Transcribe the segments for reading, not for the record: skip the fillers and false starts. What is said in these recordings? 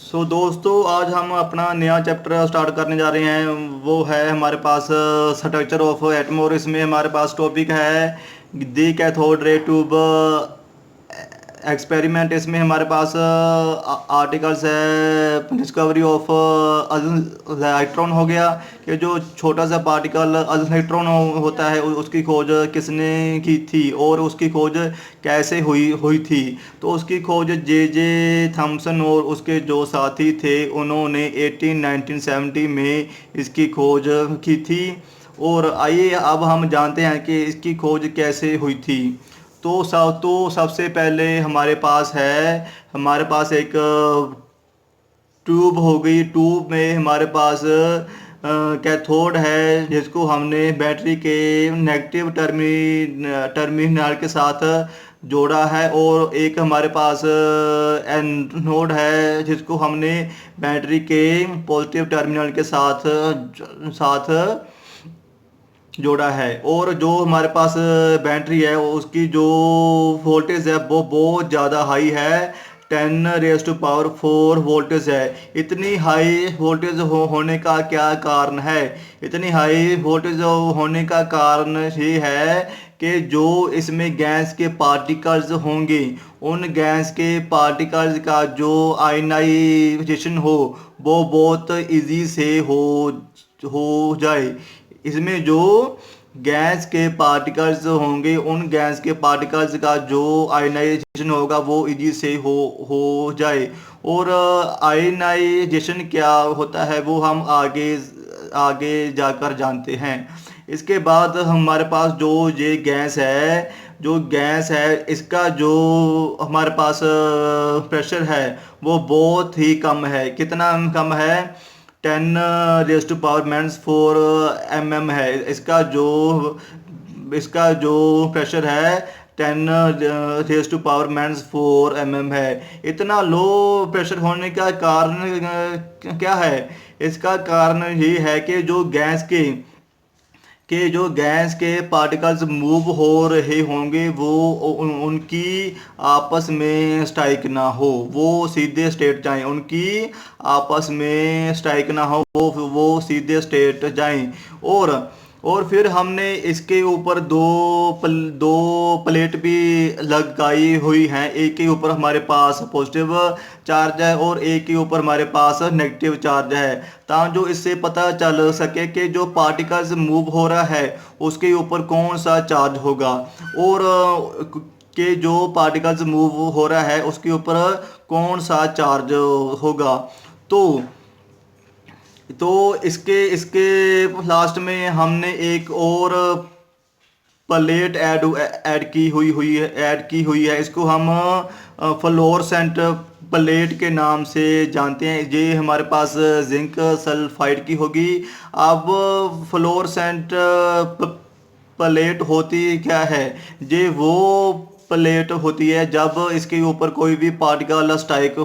दोस्तों, आज हम अपना नया चैप्टर स्टार्ट करने जा रहे हैं। वो है हमारे पास स्ट्रक्चर ऑफ एटम, और इसमें हमारे पास टॉपिक है दी कैथोड रे ट्यूब एक्सपेरिमेंट। इसमें हमारे पास आर्टिकल्स है डिस्कवरी ऑफ इलेक्ट्रॉन हो गया कि जो छोटा सा पार्टिकल इलेक्ट्रॉन होता है उसकी खोज किसने की थी और उसकी खोज कैसे हुई हुई थी। तो उसकी खोज जे जे थॉमसन और उसके जो साथी थे उन्होंने 1970 में इसकी खोज की थी। और आइए अब हम जानते हैं कि इसकी खोज कैसे हुई थी। तो सबसे पहले हमारे पास एक ट्यूब हो गई। ट्यूब में हमारे पास कैथोड है जिसको हमने बैटरी के नेगेटिव टर्मिनल के साथ जोड़ा है, और एक हमारे पास एनोड है जिसको हमने बैटरी के पॉजिटिव टर्मिनल के साथ साथ जोड़ा है। और जो हमारे पास बैटरी है उसकी जो वोल्टेज है वो बहुत ज़्यादा हाई है, 10⁻⁴ वोल्टेज है। इतनी हाई वोल्टेज होने का क्या कारण है? इतनी हाई वोल्टेज होने का कारण ये है कि जो इसमें गैस के पार्टिकल्स होंगे उन गैस के पार्टिकल्स का जो आयनाइजेशन हो वो बहुत इजी से हो जाए। इसमें जो गैस के पार्टिकल्स होंगे उन गैस के पार्टिकल्स का जो आयनाइजेशन होगा वो इजी से हो जाए। और आयनाइजेशन क्या होता है वो हम आगे आगे जाकर जानते हैं। इसके बाद हमारे पास जो ये गैस है इसका जो हमारे पास प्रेशर है वो बहुत ही कम है। कितना कम है? 10⁻⁴ है। इसका जो प्रेशर है 10⁻⁴ है। इतना लो प्रेशर होने का कारण क्या है? इसका कारण ये है कि जो गैस के पार्टिकल्स मूव हो रहे होंगे वो उनकी आपस में स्ट्राइक ना हो, वो सीधे स्टेट जाएं। उनकी आपस में स्ट्राइक ना हो, वो सीधे स्टेट जाएं। और फिर हमने इसके ऊपर दो प्लेट भी लगाई हुई हैं। एक के ऊपर हमारे पास पॉजिटिव चार्ज है और एक के ऊपर हमारे पास नेगेटिव चार्ज है, ताकि जो इससे पता चल सके कि जो पार्टिकल्स मूव हो रहा है उसके ऊपर कौन सा चार्ज होगा, और कि जो पार्टिकल्स मूव हो रहा है उसके ऊपर कौन सा चार्ज होगा। तो तो इसके इसके लास्ट में हमने एक और प्लेट ऐड की हुई है। इसको हम फ्लोरोसेंट प्लेट के नाम से जानते हैं। ये हमारे पास जिंक सल्फाइड की होगी। अब फ्लोरोसेंट प्लेट होती क्या है? ये वो प्लेट होती है जब इसके ऊपर कोई भी पार्टिकल स्ट्राइक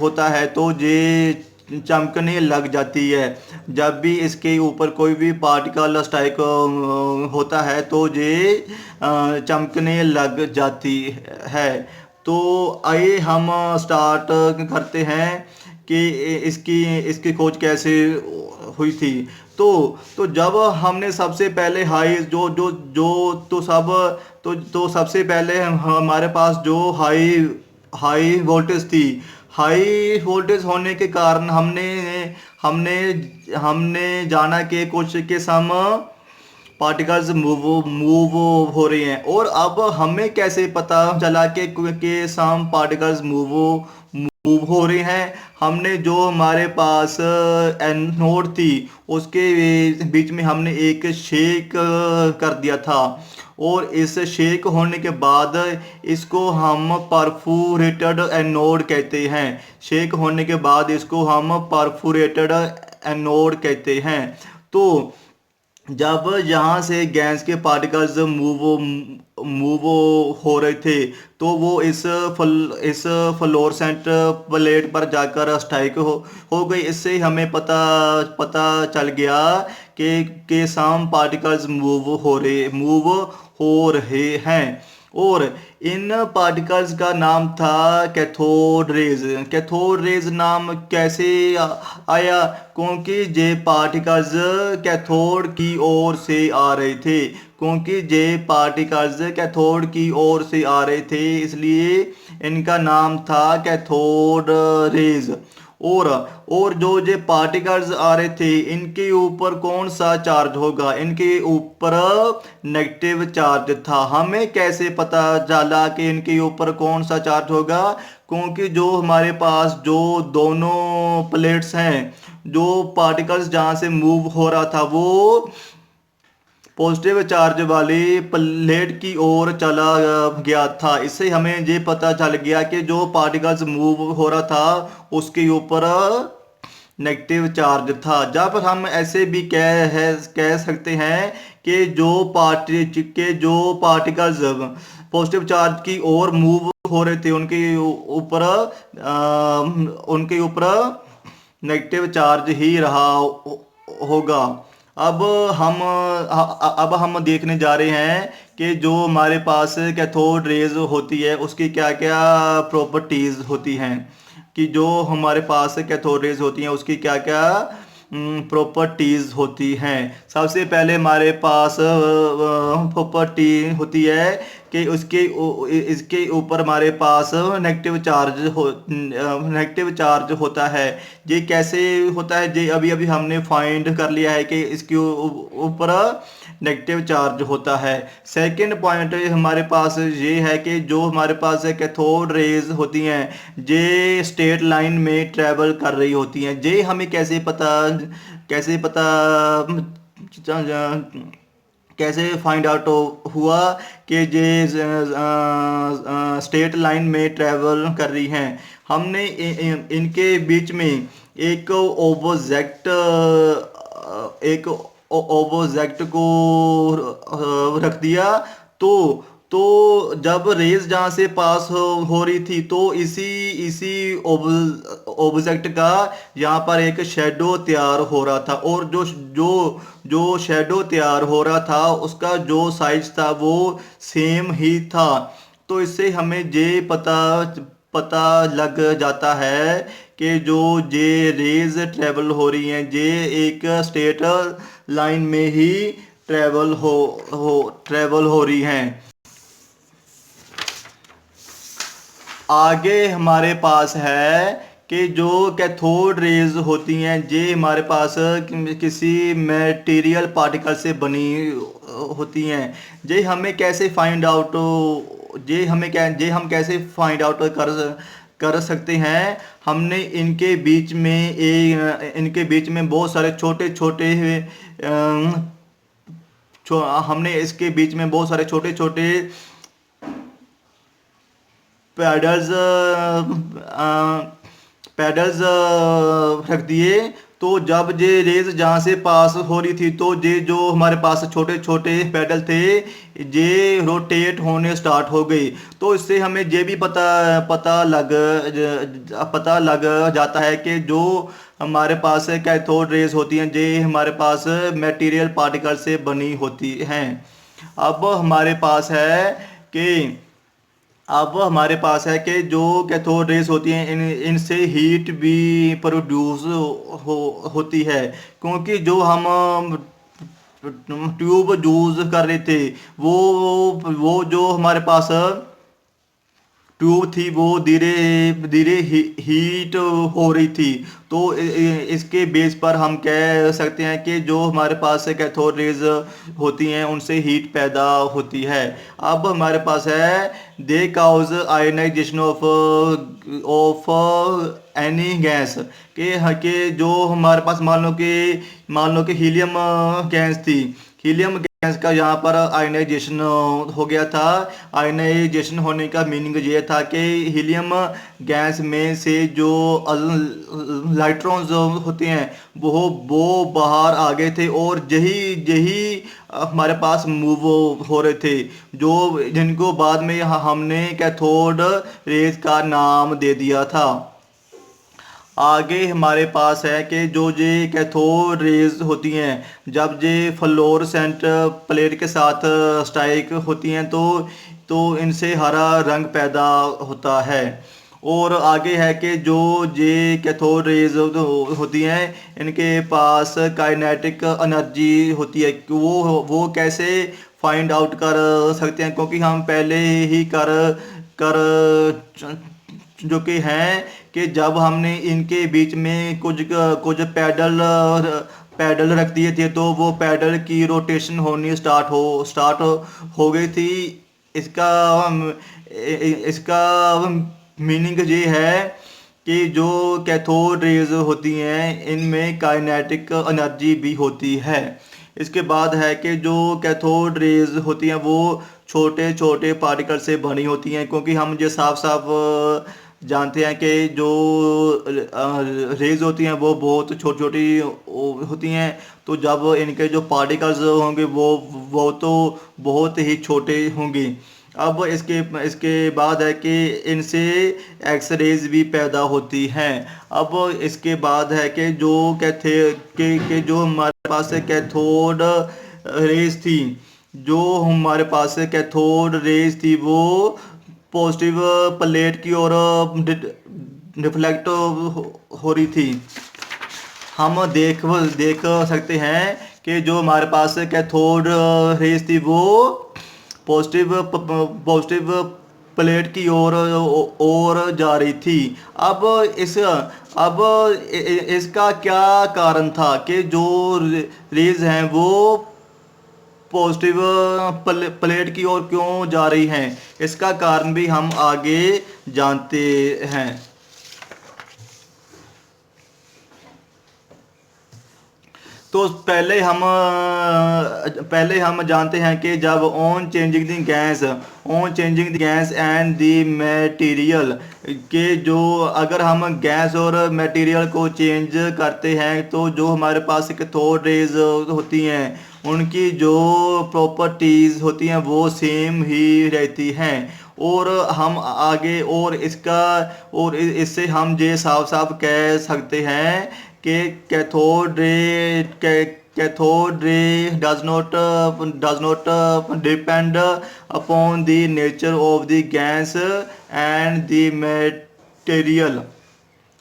होता है तो ये चमकने लग जाती है। जब भी इसके ऊपर कोई भी पार्टिकल स्ट्राइक होता है तो ये चमकने लग जाती है। तो आइए हम स्टार्ट करते हैं कि इसकी इसकी खोज कैसे हुई थी। तो जब हमने सबसे पहले हाई जो जो जो तो सबसे पहले हमारे पास जो हाई हाई वोल्टेज थी। हाई वोल्टेज होने के कारण हमने हमने हमने जाना कि कुछ के सम पार्टिकल्स मूव हो रहे हैं। और अब हमें कैसे पता चला कि सम पार्टिकल्स मूव हो रहे हैं? हमने जो हमारे पास एनोड थी उसके बीच में हमने एक शेक कर दिया था, और इस शेक होने के बाद इसको हम परफोरेटेड एनोड कहते हैं। शेक होने के बाद इसको हम परफोरेटेड एनोड कहते हैं। तो जब यहाँ से गैस के पार्टिकल्स मूव हो रहे थे तो वो इस फ्लोरोसेंट प्लेट पर जाकर स्ट्राइक हो गई। इससे हमें पता चल गया कि सम पार्टिकल्स मूव हो रहे हैं। और इन पार्टिकल्स का नाम था कैथोड रेज। कैथोड रेज नाम कैसे आया? क्योंकि ये पार्टिकल्स कैथोड की ओर से आ रहे थे, क्योंकि ये पार्टिकल्स कैथोड की ओर से आ रहे थे, इसलिए इनका नाम था कैथोड रेज। और और जो ये पार्टिकल्स आ रहे थे इनके ऊपर कौन सा चार्ज होगा? इनके ऊपर नेगेटिव चार्ज था। हमें कैसे पता चला कि इनके ऊपर कौन सा चार्ज होगा? क्योंकि जो हमारे पास जो दोनों प्लेट्स हैं, जो पार्टिकल्स जहाँ से मूव हो रहा था वो पॉजिटिव चार्ज वाली प्लेट की ओर चला गया था। इससे हमें ये पता चल गया कि जो पार्टिकल्स मूव हो रहा था उसके ऊपर नेगेटिव चार्ज था। जब हम ऐसे भी कह सकते हैं कि जो पार्टिकल्स पॉजिटिव चार्ज की ओर मूव हो रहे थे उनके ऊपर नेगेटिव चार्ज ही रहा होगा। अब हम देखने जा रहे हैं कि जो हमारे पास कैथोड रेज होती है उसकी क्या क्या प्रॉपर्टीज होती हैं, कि जो हमारे पास कैथोड रेज होती हैं उसकी क्या क्या प्रॉपर्टीज होती हैं। सबसे पहले हमारे पास प्रॉपर्टी होती है कि इसके ऊपर हमारे पास नेगेटिव चार्ज होता है। ये कैसे होता है? ये अभी अभी हमने फाइंड कर लिया है कि इसके ऊपर नेगेटिव चार्ज होता है। सेकंड पॉइंट हमारे पास ये है कि जो हमारे पास कैथोड रेज होती हैं ये स्ट्रेट लाइन में ट्रेवल कर रही होती हैं। ये हमें कैसे फाइंड आउट हुआ कि ये स्ट्रेट लाइन में ट्रेवल कर रही हैं? हमने इनके बीच में एक ऑब्जेक्ट को रख दिया। तो जब रेज जहाँ से पास हो रही थी तो इसी ऑब्जेक्ट का यहाँ पर एक शेडो तैयार हो रहा था, और जो शेडो तैयार हो रहा था उसका जो साइज था वो सेम ही था। तो इससे हमें ये पता लग जाता है कि जो ये रेज ट्रेवल हो रही हैं ये एक स्ट्रेट लाइन में ही ट्रेवल हो रही हैं। आगे हमारे पास है कि जो कैथोड रेज होती हैं ये हमारे पास किसी मटेरियल पार्टिकल से बनी होती हैं। ये हमें कैसे फाइंड आउट कैसे फाइंड आउट कर सकते हैं? हमने इनके बीच में बहुत सारे हमने इसके बीच में बहुत सारे छोटे छोटे पैडल्स रख दिए। तो जब ये रेज जहाँ से पास हो रही थी तो ये जो हमारे पास छोटे छोटे पैडल थे ये रोटेट होने स्टार्ट हो गई। तो इससे हमें ये भी पता लग जाता है कि जो हमारे पास कैथोड रेज होती हैं ये हमारे पास मटेरियल पार्टिकल से बनी होती हैं। अब हमारे पास है कि जो कैथोड रेज होती हैं इनसे हीट भी प्रोड्यूस होती है, क्योंकि जो हम ट्यूब यूज कर रहे थे वो जो हमारे पास ट्यूब थी वो धीरे धीरे हीट हो रही थी। तो इसके बेस पर हम कह सकते हैं कि जो हमारे पास कैथोड रेज होती हैं उनसे हीट पैदा होती है। अब हमारे पास है they cause ionisation of any gas, के जो हमारे पास मान लो कि हीलियम गैस थी। हीलियम गैस का यहाँ पर आयनाइजेशन हो गया था। आयनाइजेशन होने का मीनिंग ये था कि हीलियम गैस में से जो इलेक्ट्रॉन्स होते हैं वो बाहर आ गए थे, और यही हमारे पास मूव हो रहे थे, जिनको बाद में हमने कैथोड रेज का नाम दे दिया था। आगे हमारे पास है कि जो ये कैथोड रेज होती हैं जब ये फ्लोरोसेंट प्लेट के साथ स्ट्राइक होती हैं तो तो इनसे हरा रंग पैदा होता है। और आगे है कि जो ये कैथोड रेज होती हैं, इनके पास काइनेटिक एनर्जी होती है कि वो कैसे फाइंड आउट कर सकते हैं, क्योंकि हम पहले ही कर कर जो कि हैं कि जब हमने इनके बीच में कुछ कुछ पैडल रख दिए थे, तो वो पैडल की रोटेशन होनी स्टार्ट हो गई थी। इसका इसका मीनिंग ये है कि जो कैथोड रेज होती हैं, इनमें काइनेटिक एनर्जी भी होती है। इसके बाद है कि जो कैथोड रेज होती हैं वो छोटे छोटे पार्टिकल से बनी होती हैं, क्योंकि हम ये साफ साफ जानते हैं कि जो रेज होती हैं वो बहुत छोटी छोटी होती हैं। तो जब इनके जो पार्टिकल्स होंगे वो तो बहुत ही छोटे होंगे। अब इसके इसके बाद है कि इनसे एक्स रेज भी पैदा होती हैं। अब इसके बाद है कि जो जो हमारे पास कैथोड रेज थी, जो हमारे पास कैथोड रेज थी वो पॉजिटिव प्लेट की ओर रिफ्लेक्ट हो रही थी। हम देख सकते हैं कि जो हमारे पास कैथोड रेज थी वो पॉजिटिव प्लेट की ओर जा रही थी। अब इसका क्या कारण था कि जो रेज हैं वो पॉजिटिव प्लेट की ओर क्यों जा रही हैं? इसका कारण भी हम आगे जानते हैं। तो पहले हम जानते हैं कि जब on changing the gas and the material के जो अगर हम गैस और मटेरियल को चेंज करते हैं, तो जो हमारे पास कैथोड रेज होती हैं उनकी जो प्रॉपर्टीज होती हैं वो सेम ही रहती हैं। और हम आगे इससे हम ये साफ साफ कह सकते हैं कि cathode ray does not depend upon the nature of the gas and the material।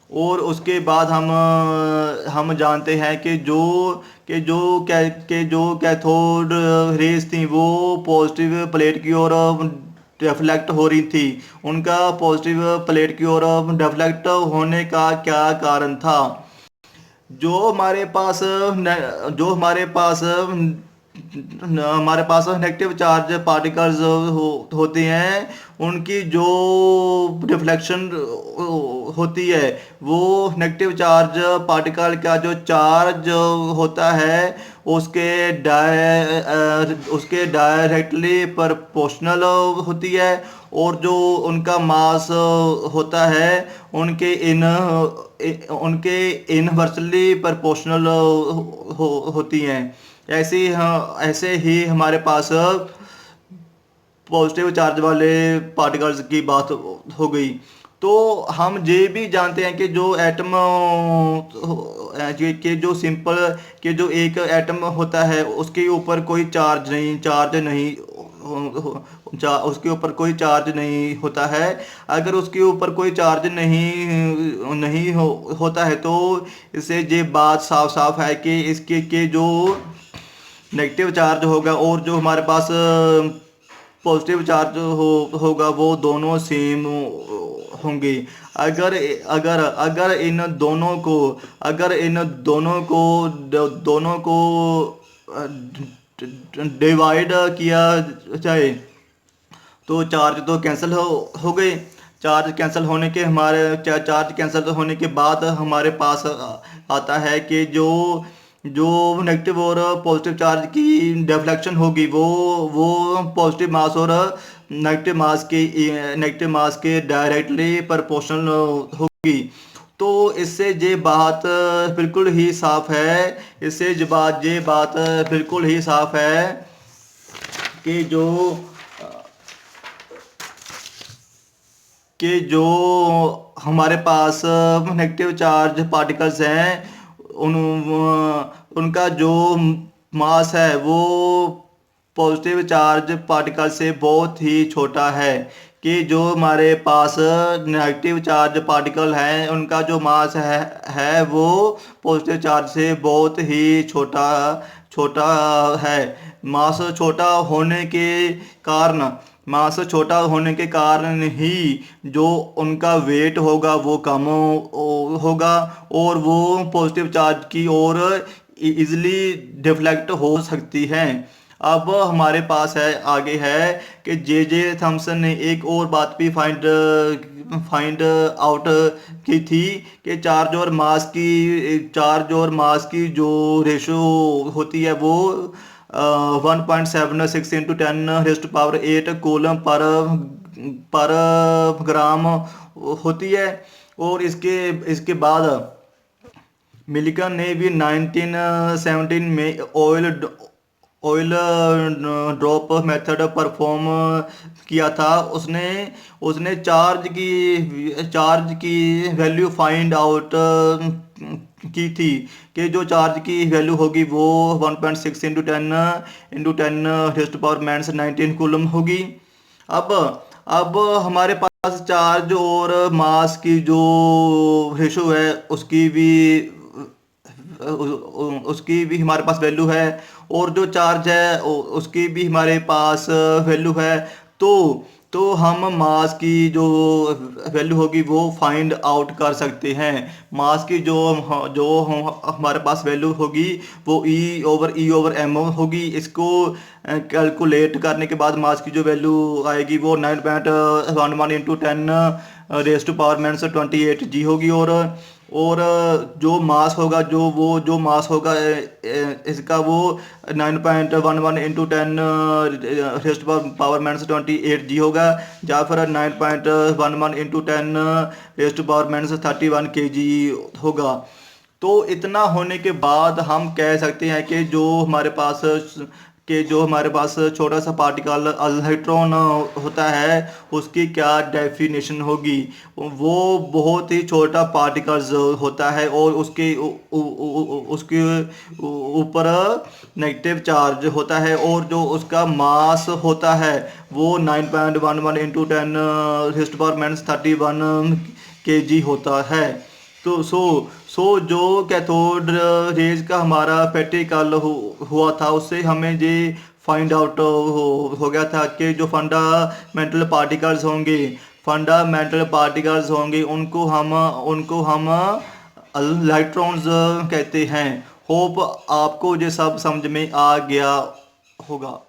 और उसके बाद हम जानते हैं कि जो कैथोड रेज थी वो पॉजिटिव प्लेट की ओर रिफ्लेक्ट हो रही थी। उनका पॉजिटिव प्लेट की ओर रिफ्लेक्ट होने का क्या कारण था? जो हमारे पास नेगेटिव चार्ज पार्टिकल्स होते हैं, उनकी जो रिफ्लेक्शन होती है वो नेगेटिव चार्ज पार्टिकल का जो चार्ज होता है उसके डायरेक्टली प्रोपोर्शनल होती है। और जो उनका मास होता है उनके इनवर्सली प्रोपोर्शनल होती हैं। ऐसे ही हमारे पास पॉजिटिव चार्ज वाले पार्टिकल्स की बात हो गई। तो हम ये भी जानते हैं कि जो एटम के जो सिंपल के जो एक एटम होता है उसके ऊपर कोई उसके ऊपर कोई चार्ज नहीं होता है। अगर उसके ऊपर कोई चार्ज नहीं होता है, तो इससे ये बात साफ साफ है कि इसके के जो नेगेटिव चार्ज होगा और जो हमारे पास पॉजिटिव चार्ज होगा वो दोनों सेम होंगे। अगर इन दोनों को डिवाइड किया जाए तो चार्ज तो कैंसिल हो गए। चार्ज कैंसिल होने के बाद हमारे पास आता है कि जो नेगेटिव और पॉजिटिव चार्ज की डिफ्लेक्शन होगी वो पॉजिटिव मास और नेगेटिव मास के डायरेक्टली प्रोपोर्शनल होगी। तो इससे ये बात बिल्कुल ही साफ है कि जो हमारे पास नेगेटिव चार्ज पार्टिकल्स हैं उनका जो मास है वो पॉजिटिव चार्ज पार्टिकल से बहुत ही छोटा है, कि जो हमारे पास नेगेटिव चार्ज पार्टिकल हैं उनका जो मास है वो पॉजिटिव चार्ज से बहुत ही छोटा छोटा है। मास छोटा होने के कारण मास छोटा होने के कारण ही जो उनका वेट होगा वो कम होगा, और वो पॉजिटिव चार्ज की ओर इजिली डिफ्लेक्ट हो सकती हैं। अब हमारे पास है आगे है कि जे जे थॉमसन ने एक और बात भी फाइंड आउट की थी, कि चार्ज और मास की जो रेशो होती है वो 1.76 इंटू 10⁸ कूलम पर ग्राम होती है। और इसके इसके बाद मिल्टन ने भी 1917 में ऑयल ड्रॉप मेथड परफॉर्म किया था। उसने उसने चार्ज की वैल्यू फाइंड आउट की थी, कि जो चार्ज की वैल्यू होगी वो 1.6 into ten rest power minus 19 coulomb होगी। अब हमारे पास चार्ज और मास की जो रेशो है उसकी भी हमारे पास वैल्यू है, और जो चार्ज है उसकी भी हमारे पास वैल्यू है। तो हम मास की जो वैल्यू होगी वो फाइंड आउट कर सकते हैं। मास की हमारे पास वैल्यू होगी वो E/m होगी। इसको कैलकुलेट करने के बाद मास की जो वैल्यू आएगी वो 9.11 इंटू 10⁻28 g होगी। और जो मास होगा जो मास होगा इसका वो 9.11 इंटू 10⁻28 g होगा, या फिर 9.11 इंटू 10⁻31 kg होगा। तो इतना होने के बाद हम कह सकते हैं कि जो हमारे पास छोटा सा पार्टिकल इलेक्ट्रॉन होता है उसकी क्या डेफिनेशन होगी। वो बहुत ही छोटा पार्टिकल्स होता है, और उसके ऊपर नेगेटिव चार्ज होता है, और जो उसका मास होता है वो 9.11 इंटू 10⁻31 kg होता है। तो जो कैथोड रेज का हमारा प्रैक्टिकल हुआ था उससे हमें ये फाइंड आउट हो गया था कि जो फंडामेंटल पार्टिकल्स होंगे उनको हम इलेक्ट्रॉन्स कहते हैं। होप आपको ये सब समझ में आ गया होगा।